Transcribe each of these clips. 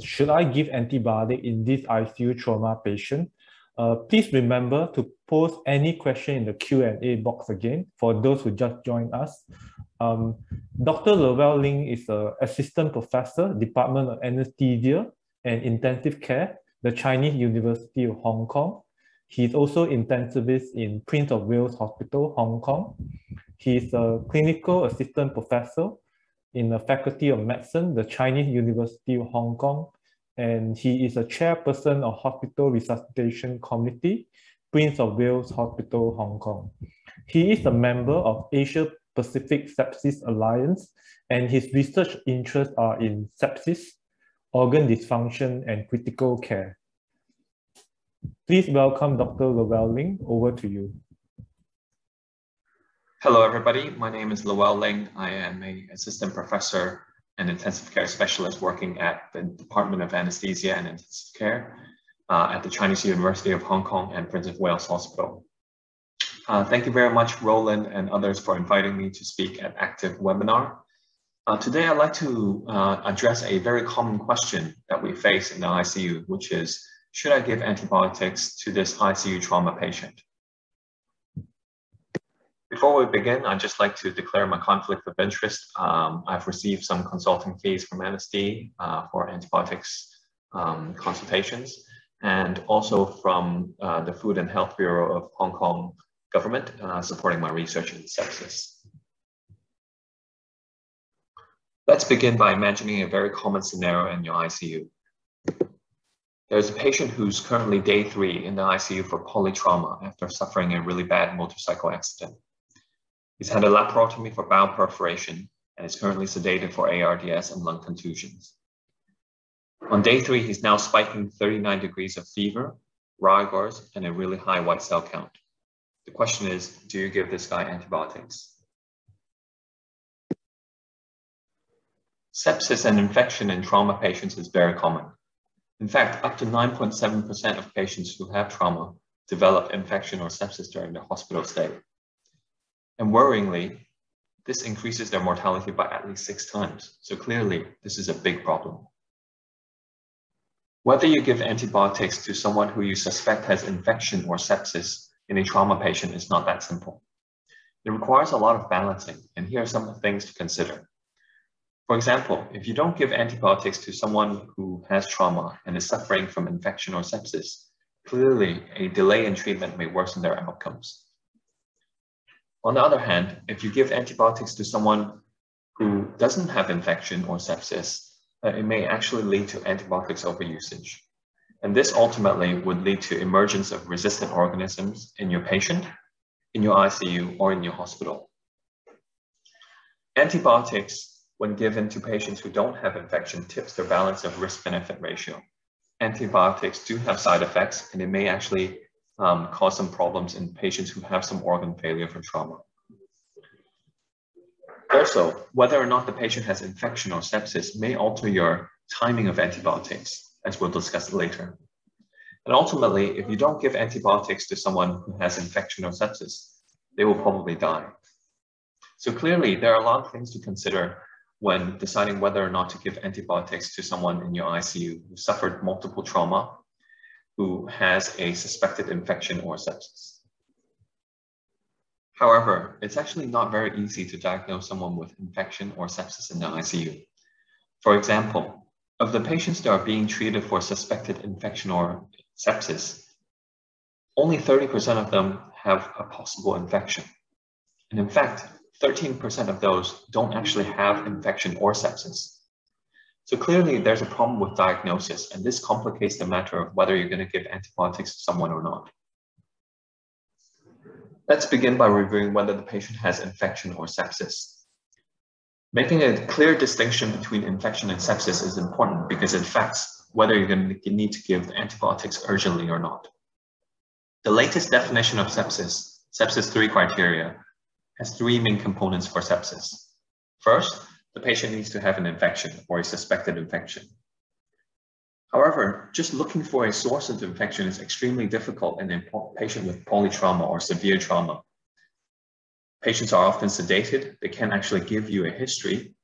Should I give antibiotic in this ICU trauma patient? Please remember to post any question in the Q&A box again for those who just joined us. Dr. Lowell Ling is an assistant professor, Department of Anesthesia and Intensive Care, the Chinese University of Hong Kong. He's also intensivist in Prince of Wales Hospital, Hong Kong. He's a clinical assistant professor in the Faculty of Medicine, the Chinese University of Hong Kong, and he is a chairperson of Hospital Resuscitation Committee, Prince of Wales Hospital, Hong Kong. He is a member of Asia Pacific Sepsis Alliance, and his research interests are in sepsis, organ dysfunction, and critical care. Please welcome Dr. Lowell Ling. Over to you. Hello, everybody. My name is Lowell Ling. I am an assistant professor and intensive care specialist working at the Department of Anesthesia and Intensive Care at the Chinese University of Hong Kong and Prince of Wales Hospital. Thank you very much, Roland and others, for inviting me to speak at Active Webinar. Today, I'd like to address a very common question that we face in the ICU, which is, should I give antibiotics to this ICU trauma patient? Before we begin, I'd just like to declare my conflict of interest. I've received some consulting fees from NSD for antibiotics consultations, and also from the Food and Health Bureau of Hong Kong government supporting my research in sepsis. Let's begin by imagining a very common scenario in your ICU. There's a patient who's currently day 3 in the ICU for polytrauma after suffering a really bad motorcycle accident. He's had a laparotomy for bowel perforation and is currently sedated for ARDS and lung contusions. On day 3, he's now spiking 39 degrees of fever, rigors, and a really high white cell count. The question is, do you give this guy antibiotics? Sepsis and infection in trauma patients is very common. In fact, up to 9.7% of patients who have trauma develop infection or sepsis during their hospital stay. And worryingly, this increases their mortality by at least 6 times. So clearly, this is a big problem. Whether you give antibiotics to someone who you suspect has infection or sepsis in a trauma patient is not that simple. It requires a lot of balancing, and here are some things to consider. For example, if you don't give antibiotics to someone who has trauma and is suffering from infection or sepsis, clearly a delay in treatment may worsen their outcomes. On the other hand, if you give antibiotics to someone who doesn't have infection or sepsis, it may actually lead to antibiotics overusage. And this ultimately would lead to emergence of resistant organisms in your patient, in your ICU, or in your hospital. Antibiotics, when given to patients who don't have infection, tips their balance of risk-benefit ratio. Antibiotics do have side effects, and it may actually cause some problems in patients who have some organ failure from trauma. Also, whether or not the patient has infection or sepsis may alter your timing of antibiotics, as we'll discuss later. And ultimately, if you don't give antibiotics to someone who has infection or sepsis, they will probably die. So clearly, there are a lot of things to consider when deciding whether or not to give antibiotics to someone in your ICU who suffered multiple trauma, who has a suspected infection or sepsis. However, it's actually not very easy to diagnose someone with infection or sepsis in the ICU. For example, of the patients that are being treated for suspected infection or sepsis, only 30% of them have a possible infection. And in fact, 13% of those don't actually have infection or sepsis. So clearly there's a problem with diagnosis, and this complicates the matter of whether you're going to give antibiotics to someone or not. Let's begin by reviewing whether the patient has infection or sepsis. Making a clear distinction between infection and sepsis is important because it affects whether you're going to need to give antibiotics urgently or not. The latest definition of sepsis, Sepsis 3 criteria, has 3 main components for sepsis. First, the patient needs to have an infection or a suspected infection. However, just looking for a source of infection is extremely difficult in a patient with polytrauma or severe trauma. Patients are often sedated. They can't actually give you a history.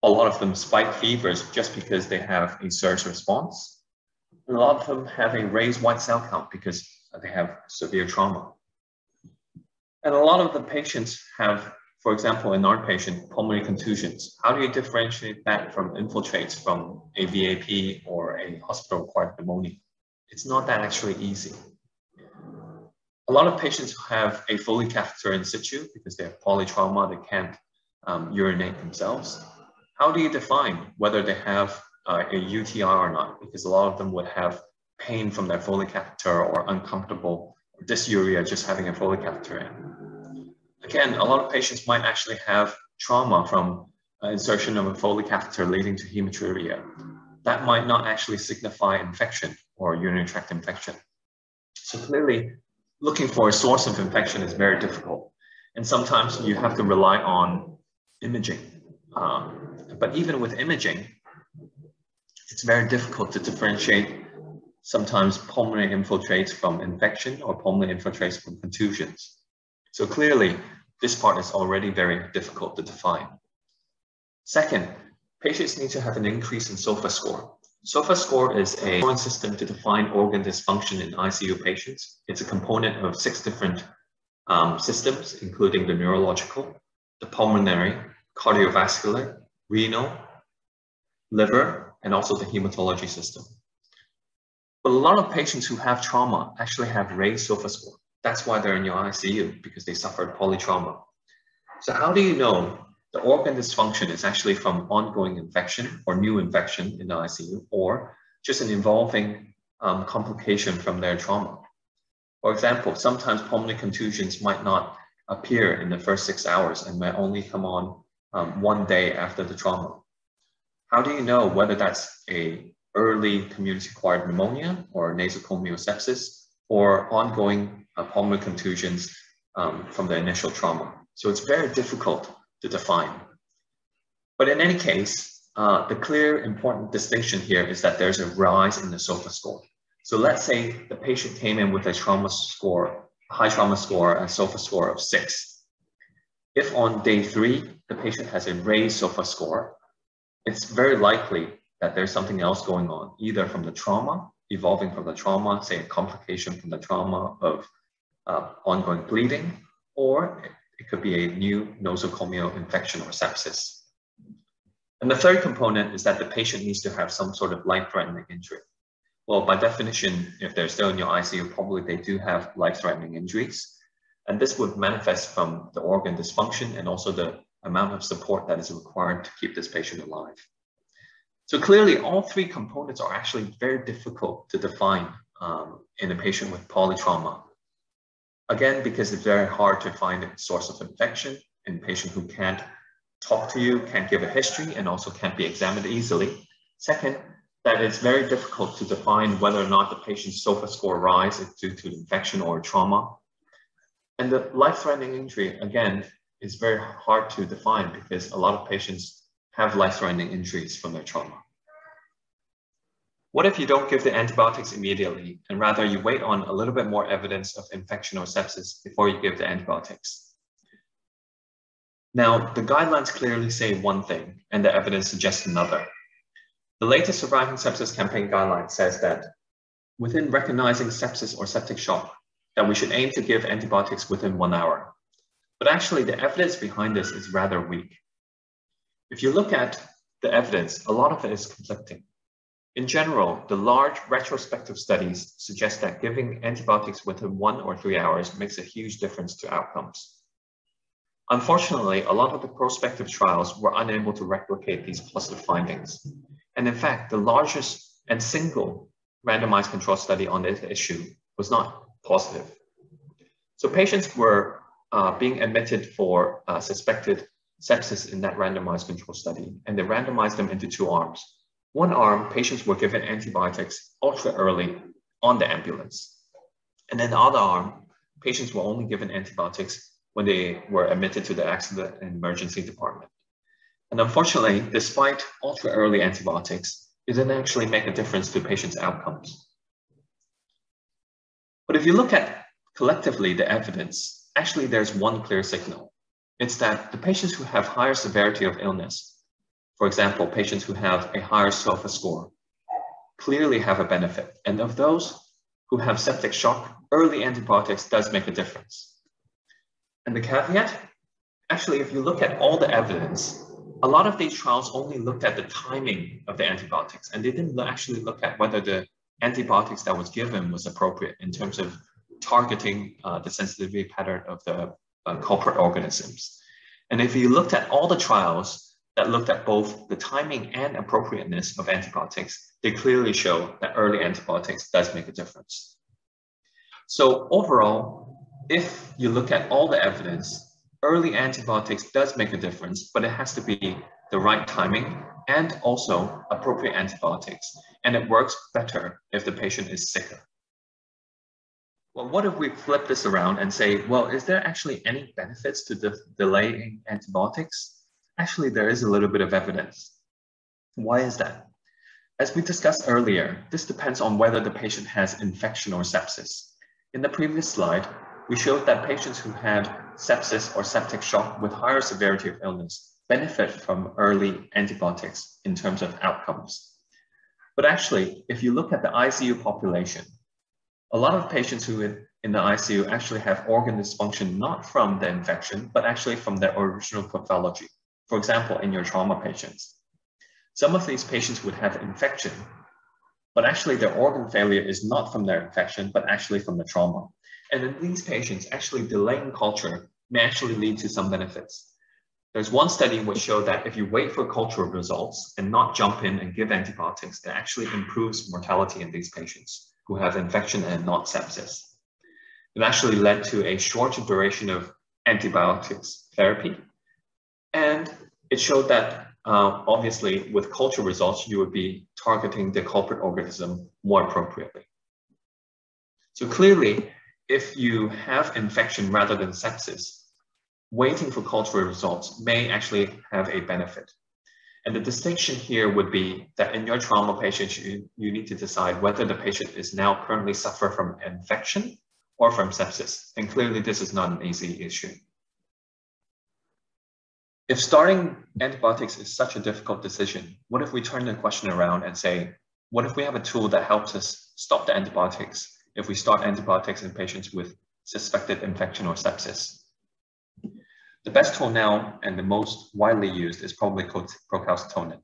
A lot of them spike fevers just because they have a surge response. And a lot of them have a raised white cell count because they have severe trauma. And a lot of the patients have, for example, in our patient, pulmonary contusions. How do you differentiate that from infiltrates from a VAP or a hospital-acquired pneumonia? It's not that actually easy. A lot of patients have a Foley catheter in situ because they have polytrauma, they can't urinate themselves. How do you define whether they have a UTI or not? Because a lot of them would have pain from their Foley catheter or uncomfortable dysuria just having a Foley catheter in. Again, a lot of patients might actually have trauma from insertion of a Foley catheter leading to hematuria. That might not actually signify infection or urinary tract infection. So clearly, looking for a source of infection is very difficult. And sometimes you have to rely on imaging. But even with imaging, it's very difficult to differentiate sometimes pulmonary infiltrates from infection or pulmonary infiltrates from contusions. So clearly, this part is already very difficult to define. Second, patients need to have an increase in SOFA score. SOFA score is a scoring system to define organ dysfunction in ICU patients. It's a component of 6 different systems, including the neurological, the pulmonary, cardiovascular, renal, liver, and also the hematology system. But a lot of patients who have trauma actually have raised SOFA score. That's why they're in your ICU, because they suffered polytrauma. So how do you know the organ dysfunction is actually from ongoing infection or new infection in the ICU, or just an evolving complication from their trauma? For example, sometimes pulmonary contusions might not appear in the first 6 hours and may only come on 1 day after the trauma. How do you know whether that's a early community-acquired pneumonia or nosocomial sepsis or ongoing pulmonary contusions from the initial trauma? So it's very difficult to define. But in any case, the clear important distinction here is that there's a rise in the SOFA score. So let's say the patient came in with a trauma score, high trauma score, a SOFA score of 6. If on day 3, the patient has a raised SOFA score, it's very likely that there's something else going on, either from the trauma, evolving from the trauma, say a complication from the trauma of ongoing bleeding, or it could be a new nosocomial infection or sepsis. And the third component is that the patient needs to have some sort of life-threatening injury. Well, by definition, if they're still in your ICU, probably they do have life-threatening injuries. And this would manifest from the organ dysfunction and also the amount of support that is required to keep this patient alive. So clearly, all 3 components are actually very difficult to define in a patient with polytrauma. Again, because it's very hard to find a source of infection in a patient who can't talk to you, can't give a history, and also can't be examined easily. Second, that it's very difficult to define whether or not the patient's SOFA score rise is due to infection or trauma. And the life-threatening injury, again, is very hard to define because a lot of patients have life-threatening injuries from their trauma. What if you don't give the antibiotics immediately and rather you wait on a little bit more evidence of infection or sepsis before you give the antibiotics? Now, the guidelines clearly say one thing and the evidence suggests another. The latest Surviving Sepsis Campaign guideline says that within recognizing sepsis or septic shock, that we should aim to give antibiotics within 1 hour. But actually, the evidence behind this is rather weak. If you look at the evidence, a lot of it is conflicting. In general, the large retrospective studies suggest that giving antibiotics within 1 or 3 hours makes a huge difference to outcomes. Unfortunately, a lot of the prospective trials were unable to replicate these positive findings. And in fact, the largest and single randomized control study on this issue was not positive. So patients were being admitted for suspected sepsis in that randomized control study, and they randomized them into 2 arms. One arm, patients were given antibiotics ultra early on the ambulance. And then the other arm, patients were only given antibiotics when they were admitted to the accident and emergency department. And unfortunately, despite ultra early antibiotics, it didn't actually make a difference to patients' outcomes. But if you look at collectively the evidence, actually there's one clear signal. It's that the patients who have higher severity of illness For example, patients who have a higher SOFA score clearly have a benefit. And of those who have septic shock, early antibiotics does make a difference. And the caveat, actually, if you look at all the evidence, a lot of these trials only looked at the timing of the antibiotics, and they didn't actually look at whether the antibiotics that was given was appropriate in terms of targeting the sensitivity pattern of the culprit organisms. And if you looked at all the trials that looked at both the timing and appropriateness of antibiotics, they clearly show that early antibiotics does make a difference. So overall, if you look at all the evidence, early antibiotics does make a difference, but it has to be the right timing and also appropriate antibiotics. And it works better if the patient is sicker. Well, what if we flip this around and say, well, is there actually any benefits to delaying antibiotics? Actually, there is a little bit of evidence. Why is that? As we discussed earlier, this depends on whether the patient has infection or sepsis. In the previous slide, we showed that patients who had sepsis or septic shock with higher severity of illness benefit from early antibiotics in terms of outcomes. But actually, if you look at the ICU population, a lot of patients who in the ICU actually have organ dysfunction not from the infection, but actually from their original pathology. For example, in your trauma patients. Some of these patients would have infection, but actually their organ failure is not from their infection, but actually from the trauma. And in these patients, actually delaying culture may actually lead to some benefits. There's one study which showed that if you wait for cultural results and not jump in and give antibiotics, it actually improves mortality in these patients who have infection and not sepsis. It actually led to a shorter duration of antibiotics therapy. And it showed that obviously with cultural results, you would be targeting the culprit organism more appropriately. So clearly, if you have infection rather than sepsis, waiting for cultural results may actually have a benefit. And the distinction here would be that in your trauma patients, you need to decide whether the patient is now currently suffering from infection or from sepsis. And clearly, this is not an easy issue. If starting antibiotics is such a difficult decision, what if we turn the question around and say, what if we have a tool that helps us stop the antibiotics if we start antibiotics in patients with suspected infection or sepsis? The best tool now and the most widely used is probably procalcitonin.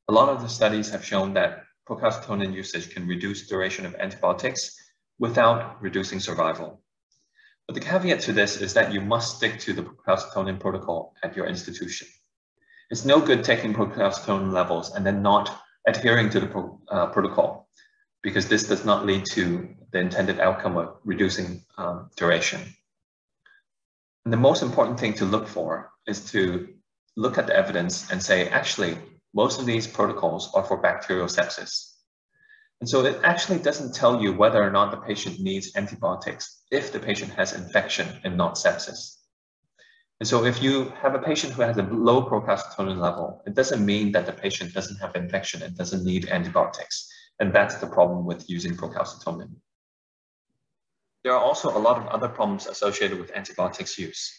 A lot of the studies have shown that procalcitonin usage can reduce duration of antibiotics without reducing survival. But the caveat to this is that you must stick to the procalcitonin protocol at your institution. It's no good taking procalcitonin levels and then not adhering to the protocol, because this does not lead to the intended outcome of reducing duration. And the most important thing to look for is to look at the evidence and say, actually, most of these protocols are for bacterial sepsis. And so it actually doesn't tell you whether or not the patient needs antibiotics if the patient has infection and not sepsis. And so if you have a patient who has a low procalcitonin level, it doesn't mean that the patient doesn't have infection and doesn't need antibiotics. And that's the problem with using procalcitonin. There are also a lot of other problems associated with antibiotics use.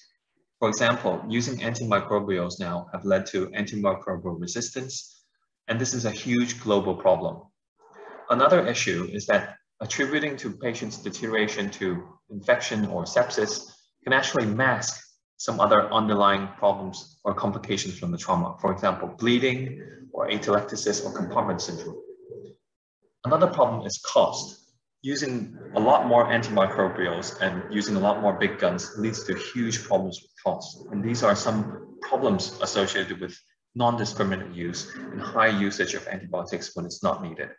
For example, using antimicrobials now have led to antimicrobial resistance, and this is a huge global problem. Another issue is that attributing to patients' deterioration to infection or sepsis can actually mask some other underlying problems or complications from the trauma. For example, bleeding or atelectasis or compartment syndrome. Another problem is cost. Using a lot more antimicrobials and using a lot more big guns leads to huge problems with cost. And these are some problems associated with non-discriminate use and high usage of antibiotics when it's not needed.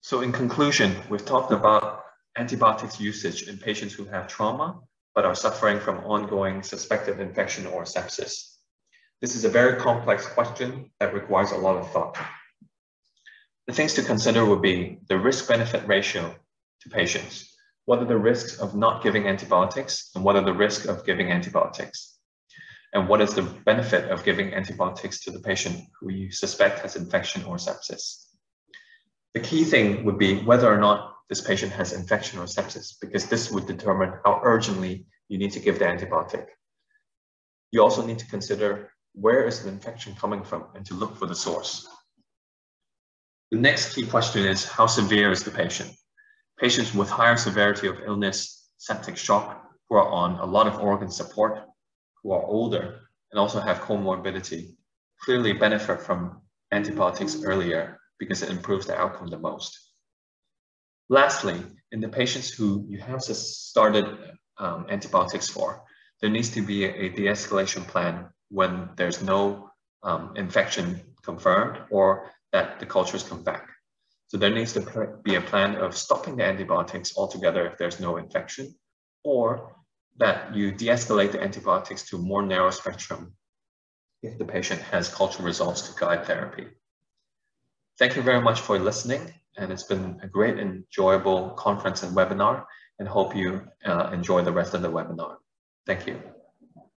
So in conclusion, we've talked about antibiotics usage in patients who have trauma but are suffering from ongoing suspected infection or sepsis. This is a very complex question that requires a lot of thought. The things to consider would be the risk-benefit ratio to patients. What are the risks of not giving antibiotics, and what are the risks of giving antibiotics? And what is the benefit of giving antibiotics to the patient who you suspect has infection or sepsis? The key thing would be whether or not this patient has infection or sepsis, because this would determine how urgently you need to give the antibiotic. You also need to consider where is the infection coming from and to look for the source. The next key question is, how severe is the patient? Patients with higher severity of illness, septic shock, who are on a lot of organ support, who are older, and also have comorbidity, clearly benefit from antibiotics earlier because it improves the outcome the most. Lastly, in the patients who you have started antibiotics for, there needs to be a de-escalation plan when there's no infection confirmed or that the cultures come back. So there needs to be a plan of stopping the antibiotics altogether if there's no infection, or that you de-escalate the antibiotics to a more narrow spectrum if the patient has culture results to guide therapy. Thank you very much for listening, and it's been a great, enjoyable conference and webinar, and hope you enjoy the rest of the webinar. Thank you.